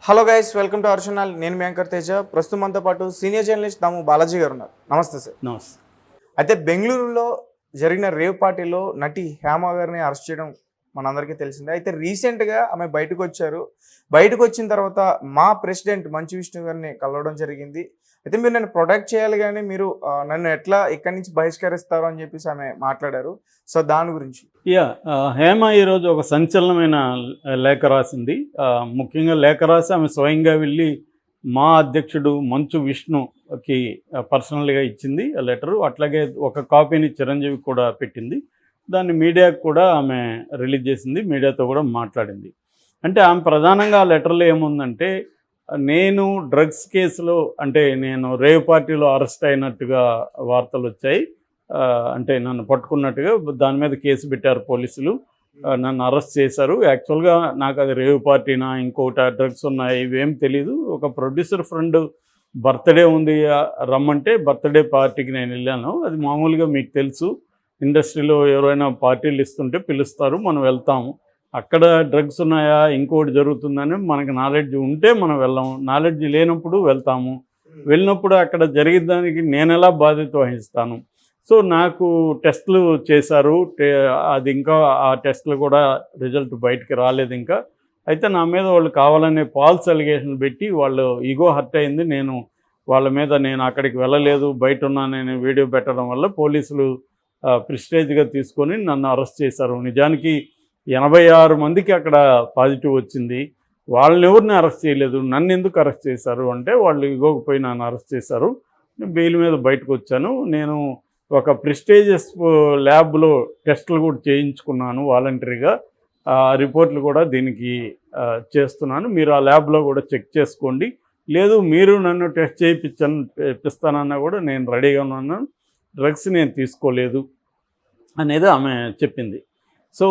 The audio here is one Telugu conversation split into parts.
Hello guys, welcome to our channel. నేను మీ యాంకర్ తేజ. ప్రస్తుతం మనతో పాటు సీనియర్ జర్నలిస్ట్ దాము బాలాజీ గారు ఉన్నారు. నమస్తే సార్. నమస్తే. అయితే బెంగళూరులో జరిగిన రేవ్ పార్టీలో నటి హేమ గారిని అరెస్ట్ చేయడం మనందరికీ తెలిసిందే. అయితే రీసెంట్గా ఆమె బయటకు వచ్చారు. బయటకు వచ్చిన తర్వాత మా ప్రెసిడెంట్ మంచు విష్ణు గారిని కలవడం జరిగింది. అయితే మీరు నన్ను ప్రొటెక్ట్ చేయాలి, కానీ మీరు నన్ను ఎట్లా ఇక్కడి నుంచి బహిష్కరిస్తారు అని చెప్పేసి ఆమె మాట్లాడారు. సో దాని గురించి హేమ ఈరోజు ఒక సంచలనమైన లేఖ రాసింది. ముఖ్యంగా లేఖ రాసి ఆమె స్వయంగా వెళ్ళి మా అధ్యక్షుడు మంచు విష్ణుకి పర్సనల్గా ఇచ్చింది ఆ లెటరు. అట్లాగే ఒక కాపీని చిరంజీవి కూడా పెట్టింది. దాన్ని మీడియాకు కూడా ఆమె రిలీజ్ చేసింది, మీడియాతో కూడా మాట్లాడింది. అంటే ఆమె ప్రధానంగా ఆ లెటర్లో ఏముందంటే, నేను డ్రగ్స్ కేసులో అంటే నేను రేవ్ పార్టీలో అరెస్ట్ అయినట్టుగా వార్తలు వచ్చాయి, అంటే నన్ను పట్టుకున్నట్టుగా దాని మీద కేసు పెట్టారు పోలీసులు, నన్ను అరెస్ట్ చేశారు. యాక్చువల్గా నాకు అది రేవ్ పార్టీనా ఇంకోటి డ్రగ్స్ ఉన్నాయి ఇవేం తెలీదు. ఒక ప్రొడ్యూసర్ ఫ్రెండ్ బర్త్డే ఉంది రమ్మంటే బర్త్డే పార్టీకి నేను వెళ్ళాను. అది మామూలుగా మీకు తెలుసు, ఇండస్ట్రీలో ఎవరైనా పార్టీలు ఇస్తుంటే పిలుస్తారు, మనం వెళ్తాము. అక్కడ డ్రగ్స్ ఉన్నాయా ఇంకోటి జరుగుతుందని మనకు నాలెడ్జ్ ఉంటే మనం వెళ్ళాము, నాలెడ్జ్ లేనప్పుడు వెళ్తాము. వెళ్ళినప్పుడు అక్కడ జరిగేదానికి నేను ఎలా బాధ్యత వహిస్తాను? సో నాకు టెస్టులు చేశారు, అది ఇంకా ఆ టెస్టులు కూడా రిజల్ట్ బయటికి రాలేదు ఇంకా. అయితే నా మీద వాళ్ళు కావాలనే ఫాల్స్ అలిగేషన్ పెట్టి వాళ్ళు ఈగో హర్ట్ అయింది. నేను అక్కడికి వెళ్ళలేదు, బయట ఉన్నా నేను వీడియో పెట్టడం వల్ల పోలీసులు ప్రిస్టేజ్గా తీసుకొని నన్ను అరెస్ట్ చేశారు. నిజానికి 86 మందికి అక్కడ పాజిటివ్ వచ్చింది. వాళ్ళని ఎవరిని అరెస్ట్ చేయలేదు, నన్ను ఎందుకు అరెస్ట్ చేశారు అంటే వాళ్ళు ఇగోకపోయి నన్ను అరెస్ట్ చేశారు. బెయిల్ మీద బయటకు వచ్చాను. నేను ఒక ప్రిస్టేజియస్ ల్యాబ్లో టెస్టులు కూడా చేయించుకున్నాను వాలంటరీగా. రిపోర్ట్లు కూడా దీనికి చేస్తున్నాను, మీరు ఆ ల్యాబ్లో కూడా చెక్ చేసుకోండి. లేదు మీరు నన్ను టెస్ట్ చేయిస్తానన్నా కూడా నేను రెడీగా ఉన్నాను, డ్రగ్స్ నేను తీసుకోలేదు అనేది ఆమె చెప్పింది. సో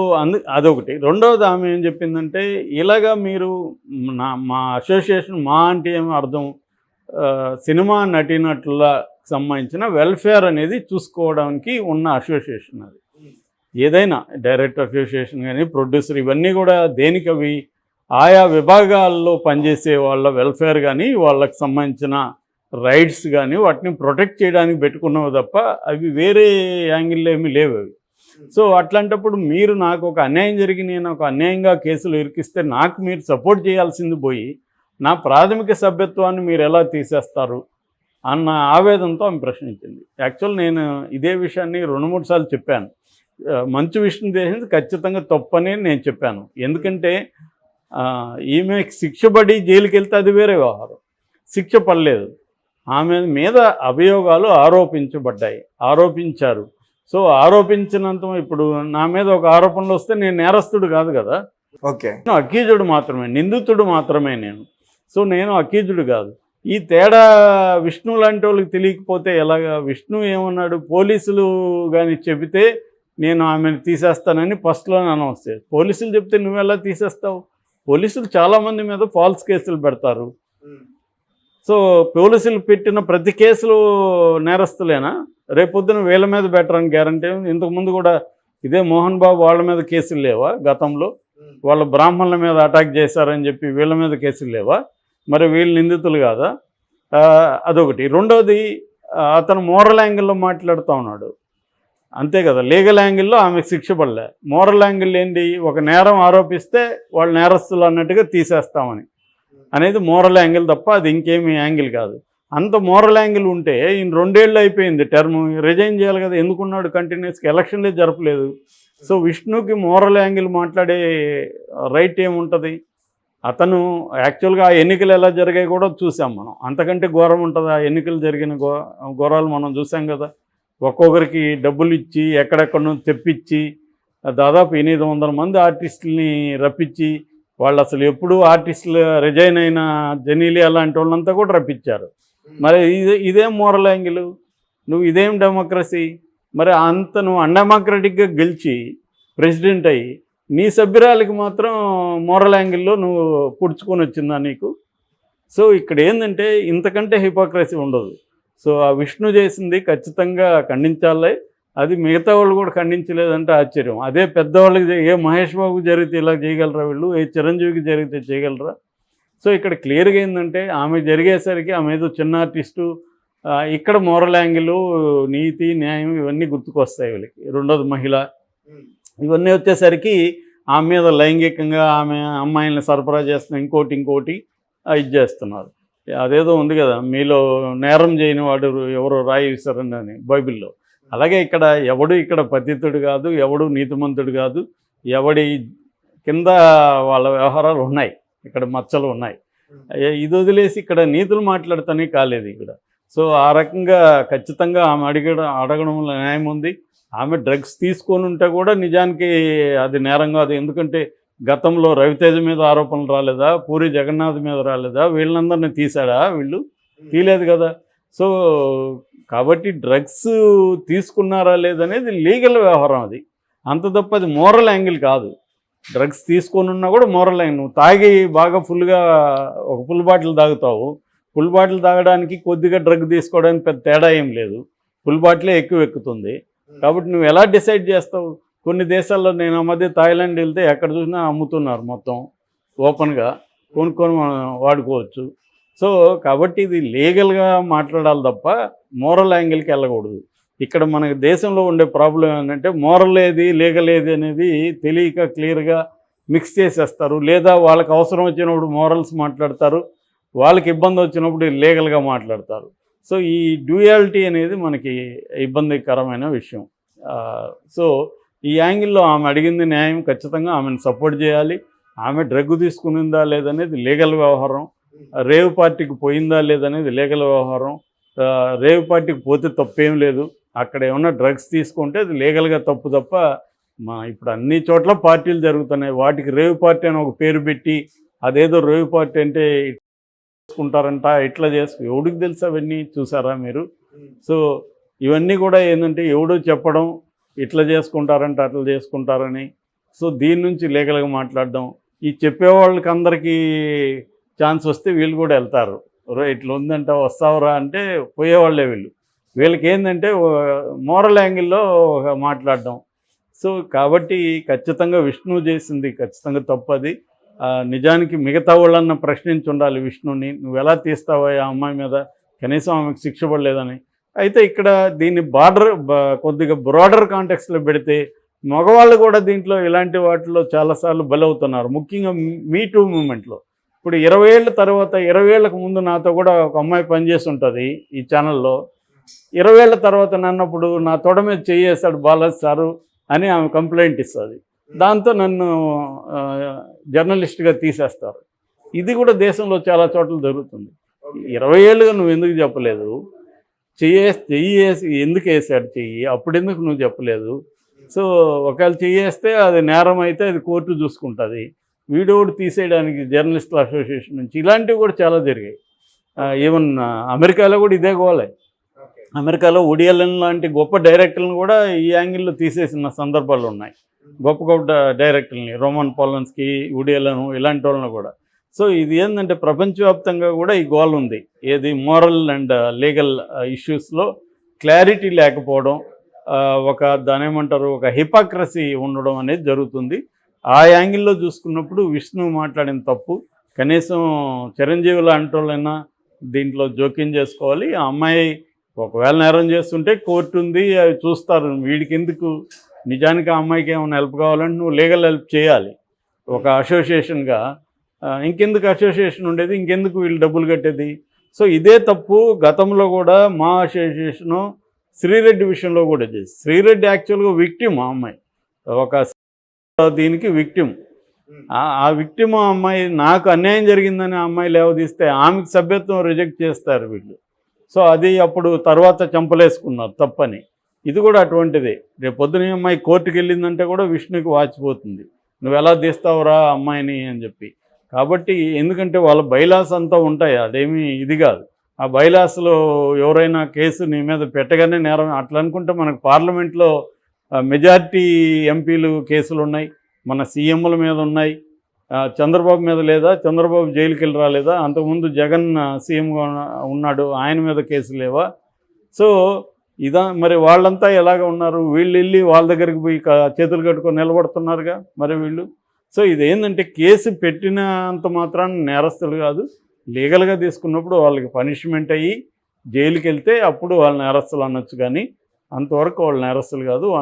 అదొకటి. రెండవది ఆమె ఏం చెప్పిందంటే, ఇలాగా మీరు మా అసోసియేషన్, మా అంటే ఏమో అర్థం, సినిమా నటీనటులకు సంబంధించిన వెల్ఫేర్ అనేది చూసుకోవడానికి ఉన్న అసోసియేషన్. అది ఏదైనా డైరెక్టర్ అసోసియేషన్ కానీ ప్రొడ్యూసర్ ఇవన్నీ కూడా దేనికి అవి ఆయా విభాగాల్లో పనిచేసే వాళ్ళ వెల్ఫేర్ కానీ వాళ్ళకి సంబంధించిన రైట్స్ కానీ వాటిని ప్రొటెక్ట్ చేయడానికి పెట్టుకున్నవి తప్ప అవి వేరే యాంగిల్లో ఏమీ లేవు అవి. సో అట్లాంటప్పుడు మీరు నాకు ఒక అన్యాయం జరిగి నేను ఒక అన్యాయంగా కేసులు ఇరికిస్తే నాకు మీరు సపోర్ట్ చేయాల్సింది పోయి నా ప్రాథమిక సభ్యత్వాన్ని మీరు ఎలా తీసేస్తారు అన్న ఆవేదనతో ఆమె ప్రశ్నించింది. యాక్చువల్ నేను ఇదే విషయాన్ని 2-3 సార్లు చెప్పాను. మంచు విష్ణు చేసింది ఖచ్చితంగా తప్పని నేను చెప్పాను. ఎందుకంటే ఈమె శిక్ష పడి జైలుకి వెళ్తే అది వేరే వ్యవహారం, శిక్ష పడలేదు. ఆమె మీద అభియోగాలు ఆరోపించారు. సో ఆరోపించినంత ఇప్పుడు నా మీద ఒక ఆరోపణలు వస్తే నేను నేరస్తుడు కాదు కదా, ఓకే, అక్యూజుడు మాత్రమే, నిందితుడు మాత్రమే నేను. సో నేను అక్యూజుడు కాదు. ఈ తేడా విష్ణు లాంటి వాళ్ళకి తెలియకపోతే ఎలాగా? విష్ణు ఏమన్నాడు, పోలీసులు కానీ చెబితే నేను ఆమెను తీసేస్తానని ఫస్ట్లోనే అనౌన్స్ చేసి, పోలీసులు చెప్తే నువ్వెలా తీసేస్తావు? పోలీసులు చాలామంది మీద ఫాల్స్ కేసులు పెడతారు. సో పోలీసులు పెట్టిన ప్రతి కేసులు నేరస్తులేనా? రేపొద్దున వీళ్ళ మీద పెట్టడానికి గ్యారంటీ ఉంది. ఇంతకుముందు కూడా ఇదే మోహన్ బాబు వాళ్ళ మీద కేసులు లేవా? గతంలో వాళ్ళ బ్రాహ్మణుల మీద అటాక్ చేశారని చెప్పి వీళ్ళ మీద కేసులు లేవా? మరి వీళ్ళు నిందితులు కాదా? అదొకటి. రెండవది, అతను మోరల్ యాంగిల్లో మాట్లాడుతూ ఉన్నాడు, అంతే కదా. లీగల్ యాంగిల్లో ఆమెకు శిక్ష పడలే. మోరల్ యాంగిల్ ఏంటి? ఒక నేరం ఆరోపిస్తే వాళ్ళు నేరస్తులు అన్నట్టుగా తీసేస్తామని అనేది మోరల్ యాంగిల్ తప్ప అది ఇంకేమీ యాంగిల్ కాదు. అంత మోరల్ యాంగిల్ ఉంటే ఈయన 2 ఏళ్ళు అయిపోయింది టర్మ్, రిజైన్ చేయాలి కదా. ఎందుకున్నాడు కంటిన్యూస్గా? ఎలక్షన్లే జరపలేదు. సో విష్ణుకి మోరల్ యాంగిల్ మాట్లాడే రైట్ ఏముంటుంది? అతను యాక్చువల్గా ఆ ఎన్నికలు ఎలా జరిగాయి కూడా చూసాం మనం. అంతకంటే ఘోరం ఉంటుంది ఆ ఎన్నికలు జరిగిన ఘోరాలు మనం చూసాం కదా. ఒక్కొక్కరికి డబ్బులు ఇచ్చి ఎక్కడెక్కడో తెప్పించి దాదాపు 800 మంది ఆర్టిస్టులని రప్పించి, వాళ్ళు అసలు ఎప్పుడు ఆర్టిస్టులు రిజైన్ అయిన జెనీలియా లాంటి వాళ్ళంతా కూడా రప్పించారు. మరి ఇదేం మోరల్ యాంగిల్? నువ్వు ఇదేం డెమోక్రసీ? మరి అంత నువ్వు అన్డెమోక్రటిక్గా గెలిచి ప్రెసిడెంట్ అయ్యి నీ సభ్యురాలకి మాత్రం మోరల్ యాంగిల్లో నువ్వు పుడుచుకొని వచ్చిందా నీకు? సో ఇక్కడ ఏంటంటే ఇంతకంటే హిపోక్రసీ ఉండదు. సో ఆ విష్ణు చేసింది ఖచ్చితంగా ఖండించాలి. అది మిగతా వాళ్ళు కూడా ఖండించలేదంటే ఆశ్చర్యం. అదే పెద్దవాళ్ళకి ఏ మహేష్ బాబుకి జరిగితే ఇలా చేయగలరా వీళ్ళు? ఏ చిరంజీవికి జరిగితే చేయగలరా? సో ఇక్కడ క్లియర్గా ఏంటంటే ఆమె జరిగేసరికి ఆమె ఏదో చిన్న ఆర్టిస్టు, ఇక్కడ మోరల్ యాంగిల్, నీతి, న్యాయం ఇవన్నీ గుర్తుకొస్తాయి వీళ్ళకి. రెండోది మహిళ, ఇవన్నీ వచ్చేసరికి ఆమె మీద లైంగికంగా ఆమె అమ్మాయిల్ని సరఫరా చేస్తున్న ఇంకోటి ఇది చేస్తున్నారు. అదేదో ఉంది కదా, మీలో నేరం చేయని వాడు ఎవరో రాయి విసరండి అని బైబిల్లో. అలాగే ఇక్కడ పతితుడు కాదు, ఎవడు నీతిమంతుడు కాదు, ఎవడి కింద వాళ్ళ వ్యవహారాలు ఉన్నాయి, ఇక్కడ మచ్చలు ఉన్నాయి. ఇది వదిలేసి ఇక్కడ నీతులు మాట్లాడుతూనే కాలేదు ఇక్కడ. సో ఆ రకంగా ఖచ్చితంగా ఆమె అడగడంలో న్యాయం ఉంది. ఆమె డ్రగ్స్ తీసుకొని ఉంటే కూడా నిజానికి అది నేరం కాదు. ఎందుకంటే గతంలో రవితేజ మీద ఆరోపణలు రాలేదా, పూరి జగన్నాథ్ మీద రాలేదా, వీళ్ళందరినీ తీసాడా? వీళ్ళు తీయలేదు కదా. సో కాబట్టి డ్రగ్స్ తీసుకున్నారా లేదనేది లీగల్ వ్యవహారం, అది అంత తప్ప అది మోరల్ యాంగిల్ కాదు. డ్రగ్స్ తీసుకొని ఉన్నా కూడా మోరల్ యాంగిల్. నువ్వు తాగి బాగా ఫుల్గా ఒక ఫుల్ బాటిల్ తాగుతావు, ఫుల్ బాటిల్ తాగడానికి కొద్దిగా డ్రగ్ తీసుకోవడానికి పెద్ద తేడా ఏం లేదు, ఫుల్ బాటిలే ఎక్కువ ఎక్కుతుంది. కాబట్టి నువ్వు ఎలా డిసైడ్ చేస్తావు? కొన్ని దేశాల్లో నేను ఆ మధ్య థాయిలాండ్ వెళ్తే ఎక్కడ చూసినా అమ్ముతున్నారు, మొత్తం ఓపెన్గా కొనుక్కొని వాడుకోవచ్చు. సో కాబట్టి ఇది లీగల్గా మాట్లాడాలి తప్ప మోరల్ యాంగిల్కి వెళ్ళకూడదు. ఇక్కడ మన దేశంలో ఉండే ప్రాబ్లం ఏంటంటే మోరల్ ఏది లీగల్ ఏది అనేది తెలియక క్లియర్గా మిక్స్ చేసేస్తారు. లేదా వాళ్ళకి అవసరం వచ్చినప్పుడు మోరల్స్ మాట్లాడతారు, వాళ్ళకి ఇబ్బంది వచ్చినప్పుడు లీగల్గా మాట్లాడతారు. సో ఈ డ్యూయాలిటీ అనేది మనకి ఇబ్బందికరమైన విషయం. సో ఈ యాంగిల్లో ఆమె అడిగింది న్యాయం, ఖచ్చితంగా ఆమెను సపోర్ట్ చేయాలి. ఆమె డ్రగ్ తీసుకునిందా లేదనేది లీగల్ వ్యవహారం, రేవ్ పార్టీకి పోయిందా లేదనేది లీగల్ వ్యవహారం. రేవ్ పార్టీకి పోతే తప్పేం లేదు, అక్కడ ఏమన్నా డ్రగ్స్ తీసుకుంటే అది లీగల్గా తప్పు తప్ప. ఇప్పుడు అన్ని చోట్ల పార్టీలు జరుగుతున్నాయి, వాటికి రేవ్ పార్టీ అని ఒక పేరు పెట్టి అదేదో రేవ్ పార్టీ అంటే చేసుకుంటారంట, ఇట్లా ఎవడికి తెలుసు అవన్నీ చూసారా మీరు? సో ఇవన్నీ కూడా ఏంటంటే ఎవడో చెప్పడం, ఇట్లా చేసుకుంటారంట అట్లా చేసుకుంటారని. సో దీని నుంచి లీగల్గా మాట్లాడడం, ఈ చెప్పేవాళ్ళకి అందరికీ ఛాన్స్ వస్తే వీళ్ళు కూడా వెళ్తారు. ఇట్లా ఉందంట వస్తావురా అంటే పోయేవాళ్ళే వీళ్ళకి ఏంటంటే మోరల్ యాంగిల్లో మాట్లాడడం. సో కాబట్టి ఖచ్చితంగా విష్ణు చేసింది ఖచ్చితంగా తప్పది. నిజానికి మిగతా వాళ్ళన్న ప్రశ్నించి ఉండాలి విష్ణుని, నువ్వు ఎలా తీస్తావా ఆ అమ్మాయి మీద, కనీసం ఆమెకు శిక్ష పడలేదని. అయితే ఇక్కడ దీన్ని కొద్దిగా బ్రాడర్ కాంటెక్స్లో పెడితే మగవాళ్ళు కూడా దీంట్లో ఇలాంటి వాటిలో చాలాసార్లు బలవుతున్నారు. ముఖ్యంగా మీ టూ మూమెంట్లో ఇప్పుడు 20 ఏళ్ళ తర్వాత, 20 ఏళ్ళకు ముందు నాతో కూడా ఒక అమ్మాయి పనిచేసి ఉంటుంది ఈ ఛానల్లో. 20 ఏళ్ళ తర్వాత నన్నప్పుడు నా తొడ మీద చేయేస్తాడు బాలాజీ సారు అని ఆమె కంప్లైంట్ ఇస్తుంది. దాంతో నన్ను జర్నలిస్ట్గా తీసేస్తారు. ఇది కూడా దేశంలో చాలా చోట్ల జరుగుతుంది. 20 ఏళ్ళుగా నువ్వు ఎందుకు చెప్పలేదు? చెయ్యేసి ఎందుకు వేసాడు చెయ్యి, అప్పుడెందుకు నువ్వు చెప్పలేదు? సో ఒకవేళ చెయ్యేస్తే అది నేరం అయితే అది కోర్టు చూసుకుంటుంది. వీడియోడు తీసేయడానికి జర్నలిస్టుల అసోసియేషన్ నుంచి ఇలాంటివి కూడా చాలా జరిగాయి. ఈవెన్ అమెరికాలో కూడా ఇదే గోలే. అమెరికాలో వుడీ అలెన్ లాంటి గొప్ప డైరెక్టర్లను కూడా ఈ యాంగిల్లో తీసేసిన సందర్భాలు ఉన్నాయి. గొప్ప గొప్ప డైరెక్టర్ని, రోమన్ పోలన్స్కీ, వుడీ అలెన్ ఇలాంటి వాళ్ళని కూడా. సో ఇది ఏంటంటే ప్రపంచవ్యాప్తంగా కూడా ఈ గోల్ ఉంది, ఏది మోరల్ అండ్ లీగల్ ఇష్యూస్లో క్లారిటీ లేకపోవడం, ఒక హిపోక్రసీ ఉండడం అనేది జరుగుతుంది. ఆ యాంగిల్లో చూసుకున్నప్పుడు విష్ణు మాట్లాడిన తప్పు. కనీసం చిరంజీవి లాంటి వాళ్ళైనా దీంట్లో జోక్యం చేసుకోవాలి. ఆ అమ్మాయి ఒకవేళ నేరం చేస్తుంటే కోర్టు ఉంది, అవి చూస్తారు. వీడికి ఎందుకు, నిజానికి ఆ అమ్మాయికి ఏమైనా హెల్ప్ కావాలంటే నువ్వు లీగల్ హెల్ప్ చేయాలి ఒక అసోసియేషన్గా. ఇంకెందుకు అసోసియేషన్ ఉండేది, ఇంకెందుకు వీళ్ళు డబ్బులు కట్టేది? సో ఇదే తప్పు గతంలో కూడా మా అసోసియేషను శ్రీరెడ్డి విషయంలో కూడా చేసి, శ్రీరెడ్డి యాక్చువల్గా విక్టిమ్, ఆ అమ్మాయి ఒక దీనికి విక్టిమ్. ఆ విక్టిమ్ అమ్మాయి నాకు అన్యాయం జరిగిందని ఆ అమ్మాయి లేవదీస్తే ఆమెకు సభ్యత్వం రిజెక్ట్ చేస్తారు వీళ్ళు. సో అది అప్పుడు తర్వాత చంపలేసుకున్నారు తప్పని. ఇది కూడా అటువంటిదే. రేపు పొద్దున అమ్మాయి కోర్టుకు వెళ్ళిందంటే కూడా విష్ణుకి వాచిపోతుంది, నువ్వు ఎలా తీస్తావురా అమ్మాయిని అని చెప్పి. కాబట్టి ఎందుకంటే వాళ్ళ బైలాస్ అంతా ఉంటాయి, అదేమీ ఇది కాదు. ఆ బైలాస్లో ఎవరైనా కేసు నీ మీద పెట్టగానే నేరం అట్లా అనుకుంటే మనకు పార్లమెంట్లో మెజారిటీ ఎంపీలు కేసులు ఉన్నాయి, మన సీఎంల మీద ఉన్నాయి. చంద్రబాబు మీద లేదా? చంద్రబాబు జైలుకి వెళ్ళి రాలేదా? అంతకుముందు జగన్ సీఎంగా ఉన్నాడు, ఆయన మీద కేసు లేవా? సో మరి వాళ్ళంతా ఎలాగ ఉన్నారు? వీళ్ళు వెళ్ళి వాళ్ళ దగ్గరికి పోయి చేతులు కట్టుకొని నిలబడుతున్నారుగా మరి వీళ్ళు. సో ఇదేంటంటే కేసు పెట్టినంత మాత్రాన నేరస్తులు కాదు, లీగల్గా తీసుకున్నప్పుడు వాళ్ళకి పనిష్మెంట్ అయ్యి జైలుకి వెళ్తే అప్పుడు వాళ్ళు నేరస్తులు అనొచ్చు, కానీ అంతవరకు వాళ్ళు నేరస్తులు కాదు.